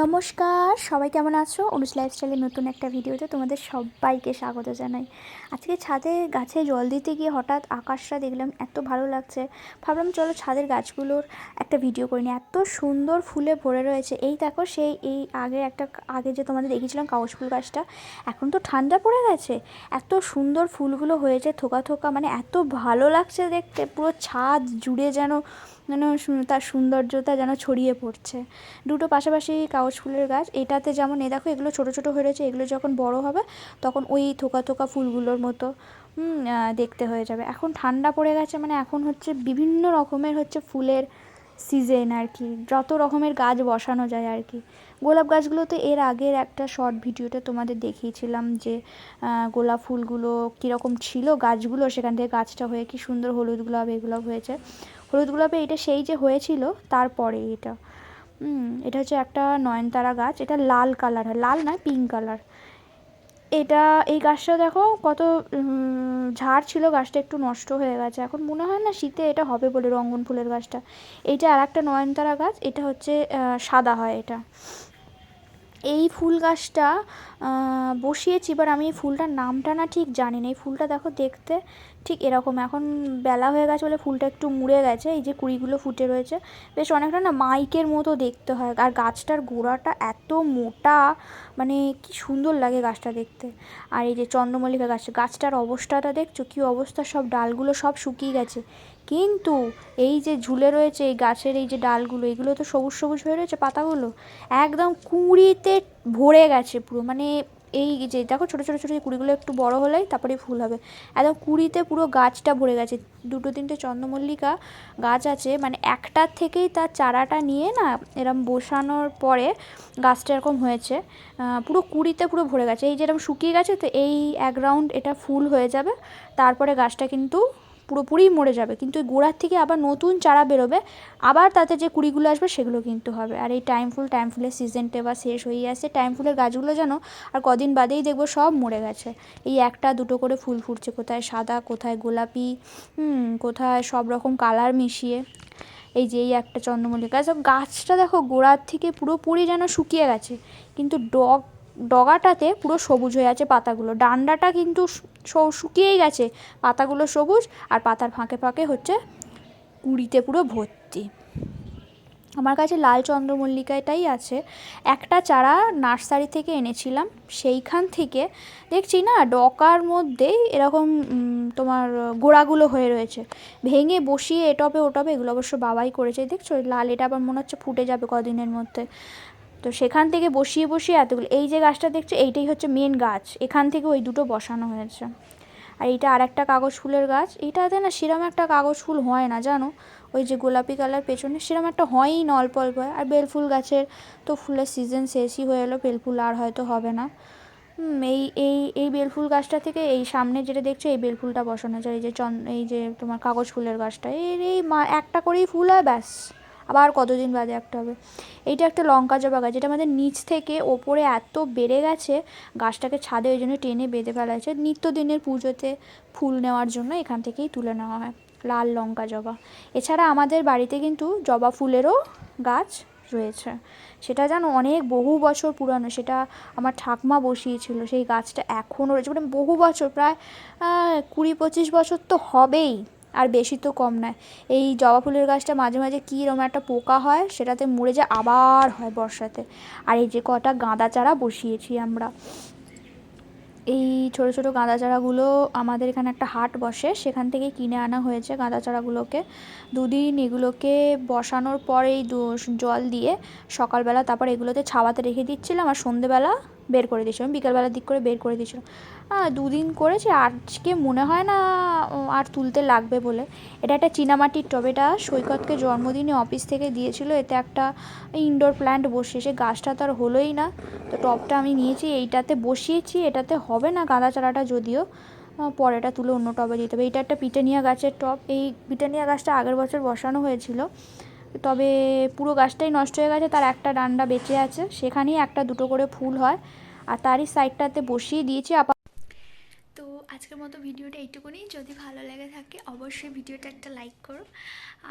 নমস্কার, সবাই কেমন আছো? অনুজ লাইফস্টাইলের নতুন একটা ভিডিওতে তোমাদের সবাইকে স্বাগত জানাই। আজকে ছাদে গাছে জল দিতে গিয়ে হঠাৎ আকাশটা দেখলাম, এত ভালো লাগছে। ভাবলাম চলো ছাদের গাছগুলোর একটা ভিডিও করে নিই। এত সুন্দর ফুলে ভরে রয়েছে। এই দেখো, এই আগে যে তোমাদের দেখিয়েছিলাম কাগজ ফুল গাছটা, এখন তো ঠান্ডা পড়ে গেছে, এত সুন্দর ফুলগুলো হয়েছে থোকা থোকা, মানে এত ভালো লাগছে দেখতে। পুরো ছাদ জুড়ে যেন তার সৌন্দর্যতা যেন ছড়িয়ে পড়ছে। দুটো পাশাপাশি কাগজ ফুলের গাছ, এটাতে যেমন দেখো এগুলো ছোট ছোট হয়ে রয়েছে, এগুলো যখন বড় হবে তখন ওই থোকা থোকা ফুলগুলোর মতো দেখতে হয়ে যাবে। এখন ঠান্ডা পড়ে গেছে, মানে এখন হচ্ছে বিভিন্ন রকমের ফুলের সিজন আর কি, যত রকমের গাছ বসানো যায় আর কি। গোলাপ গাছগুলো তো এর আগের একটা শর্ট ভিডিওতে তোমাদের দেখিয়েছিলাম যে গোলাপ ফুলগুলো কীরকম ছিল গাছগুলো, সেখান থেকে গাছটা হয়ে কি সুন্দর হলুদ গোলাপ এগুলো হয়েছে। হলুদ গোলাপে এটা সেই যে হয়েছিল তারপরে এটা হচ্ছে একটা নয়নতারা গাছ। এটা লাল কালার হয়, লাল নয় পিঙ্ক কালার। এই গাছটা দেখো কত ঝাড় ছিল, গাছটা একটু নষ্ট হয়ে গেছে। এখন মনে হয় না শীতে এটা হবে বলে, রঙ্গন ফুলের গাছটা। এইটা আর একটা নয়নতারা গাছ, এটা হচ্ছে সাদা হয় এটা। এই ফুল গাছটা বসিয়েছি, এবার আমি এই ফুলটার নামটা না ঠিক জানি না। এই ফুলটা দেখো দেখতে ঠিক এরকম, এখন বেলা হয়ে গেছে বলে ফুলটা একটু মুড়ে গেছে। এই যে কুড়িগুলো ফুটে রয়েছে, বেশ অনেকটা না মাইকের মতো দেখতে হয়। আর গাছটার গোড়াটা এত মোটা, মানে কি সুন্দর লাগে গাছটা দেখতে। আর এই যে চন্দ্রমল্লিকা গাছটার অবস্থাটা দেখছো কী অবস্থা, সব ডালগুলো সব শুকিয়ে গেছে। কিন্তু এই যে ঝুলে রয়েছে এই গাছের এই যে ডালগুলো, এগুলো তো সবুজ সবুজ হয়ে রয়েছে, পাতাগুলো একদম কুঁড়িতে ভরে গেছে পুরো। মানে এই যে দেখো ছোটো ছোটো ছোটো কুঁড়িগুলো একটু বড় হলেই তারপরে ফুল হবে, একদম কুঁড়িতে পুরো গাছটা ভরে গেছে। দুটো তিনটে চন্দ্রমল্লিকা গাছ আছে, মানে একটার থেকেই তার চারাটা নিয়ে না এরম বসানোর পরে গাছটা এরকম হয়েছে, পুরো কুঁড়িতে পুরো ভরে গেছে। এই যেরকম শুকিয়ে গেছে তো এই এক রাউন্ড এটা ফুল হয়ে যাবে, তারপরে গাছটা কিন্তু পুরোপুরি মরে যাবে, কিন্তু ওই গোড়ার থেকে আবার নতুন চারা বেরোবে, আবার তাতে যে কুড়িগুলো আসবে সেগুলো কিন্তু হবে। আর এই টাইম ফুলের সিজনটা এবার শেষ হয়ে আসছে। টাইম ফুলের গাছগুলো যেন আর কদিন বাদেই দেখবো সব মরে গেছে। এই একটা দুটো করে ফুল ফুটছে, কোথায় সাদা কোথায় গোলাপি, কোথায় সব রকম কালার মিশিয়ে। এই যে এই একটা চন্দ্রমল্লিকা গাছটা দেখো গোড়ার থেকে পুরোপুরি যেন শুকিয়ে গেছে, কিন্তু ডগাটাতে পুরো সবুজ হয়ে আছে পাতাগুলো, ডান্ডাটা কিন্তু শুকিয়েই গেছে, পাতাগুলো সবুজ, আর পাতার ফাঁকে ফাঁকে হচ্ছে কুঁড়িতে পুরো ভর্তি। আমার কাছে লাল চন্দ্রমল্লিকাটাই আছে, একটা চারা নার্সারি থেকে এনেছিলাম, সেইখান থেকে দেখছি না ডগার মধ্যে এরকম তোমার গোড়াগুলো হয়ে রয়েছে। ভেঙে বসিয়ে এটবে ওটবে, এগুলো অবশ্য বাবাই করেছে। দেখছো লাল, এটা আবার মনে হচ্ছে ফুটে যাবে কদিনের মধ্যে। তো সেখান থেকে বসিয়ে বসিয়ে এতগুলো, এই যে গাছটা দেখছো এইটাই হচ্ছে মেন গাছ, এখান থেকে ওই দুটো বসানো হয়েছে। আর এইটা আর একটা কাগজ ফুলের গাছ, এইটাতে না সেরম একটা কাগজ ফুল হয় না জানো, ওই যে গোলাপি কালার পেছনে সেরম একটা হয়ই না, অল্প অল্প হয়। আর বেলফুল গাছের তো ফুলের সিজন শেষই হয়ে এলো, বেলফুল আর হয়তো হবে না। এই এই এই বেলফুল গাছটা থেকে এই সামনে যেটা দেখছো এই বেলফুলটা বসানো যায়। এই যে তোমার কাগজ ফুলের গাছটা এই একটা করেই ফুল হয়, ব্যাস আবার কতদিন বাদে একটা হবে। এইটা একটা লঙ্কা জবা গাছ, যেটা আমাদের নিচ থেকে ওপরে এত বেড়ে গেছে, গাছটাকে ছাদে ওই জন্য টেনে বেঁধে ফেলা হয়েছে। নিত্যদিনের পুজোতে ফুল নেওয়ার জন্য এখান থেকেই তুলে নেওয়া হয়, লাল লঙ্কা জবা। এছাড়া আমাদের বাড়িতে কিন্তু জবা ফুলেরও গাছ রয়েছে, সেটা জানো অনেক বহু বছর পুরানো, সেটা আমার ঠাকমা বসিয়েছিল। সেই গাছটা এখনও রয়েছে, মানে বহু বছর, প্রায় 20-25 বছর তো হবেই, আর বেশি তো কম নয়। এই জবা ফুলের গাছটা মাঝে মাঝে কীরকম একটা পোকা হয়, সেটাতে মরে যায়, আবার হয় বর্ষাতে। আর এই যে কটা গাঁদা চারা বসিয়েছি আমরা, এই ছোটো ছোটো গাঁদা চারাগুলো আমাদের এখানে একটা হাট বসে, সেখান থেকে কিনে আনা হয়েছে গাঁদা চারাগুলোকে। দুদিন এগুলোকে বসানোর পরেই জল দিয়ে সকালবেলা তারপর এগুলোতে ছাওয়াতে রেখে দিচ্ছিলাম, আর সন্ধেবেলা বের করে দিয়েছিলাম, বিকেলবেলার দিক করে বের করে দিয়েছিলাম। দুদিন করেছি, আজকে মনে হয় না আর তুলতে লাগবে বলে। এটা একটা চীনামাটির টব, এটা সৈকতকে জন্মদিনে অফিস থেকে দিয়েছিল। এতে একটা ইনডোর প্ল্যান্ট বসিয়েছে, গাছটা তো আর হলোই না, তো টবটা আমি নিয়েছি, এইটাতে বসিয়েছি। এটাতে হবে না গাঁদা চারাটা, যদিও পরেটা তুলে অন্য টবে দিতে হবে। এইটা একটা পিটানিয়া গাছের টব, এই পিটানিয়া গাছটা আগের বছর বসানো হয়েছিল, তবে পুরো গাছটাই নষ্ট হয়ে গেছে, তার একটা ডান্ডা বেঁচে আছে, সেখানেই একটা দুটো করে ফুল হয়, আর তারই সাইডটাতে বসিয়ে দিয়েছি। তো আজকের মতো ভিডিওটা এইটুকুনি। যদি ভালো লেগে থাকে অবশ্যই ভিডিওটা একটা লাইক করো,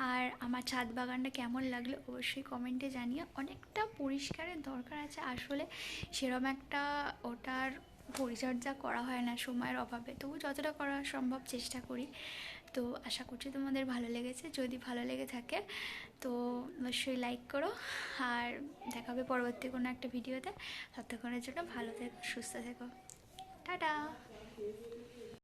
আর আমার ছাদ বাগানটা কেমন লাগলো অবশ্যই কমেন্টে জানিও। অনেকটা পরিষ্কারের দরকার আছে আসলে, সেরকম একটা ওটার পরিচর্যা করা হয় না সময়ের অভাবে, তবু যতটা করা সম্ভব চেষ্টা করি। তো আশা করছি তোমাদের ভালো লেগেছে। যদি ভালো লেগে থাকে তো অবশ্যই লাইক করো, আর দেখা হবে পরবর্তী কোনো একটা ভিডিওতে। ততক্ষণের জন্য ভালো থেকো, সুস্থ থেকো, টাটা।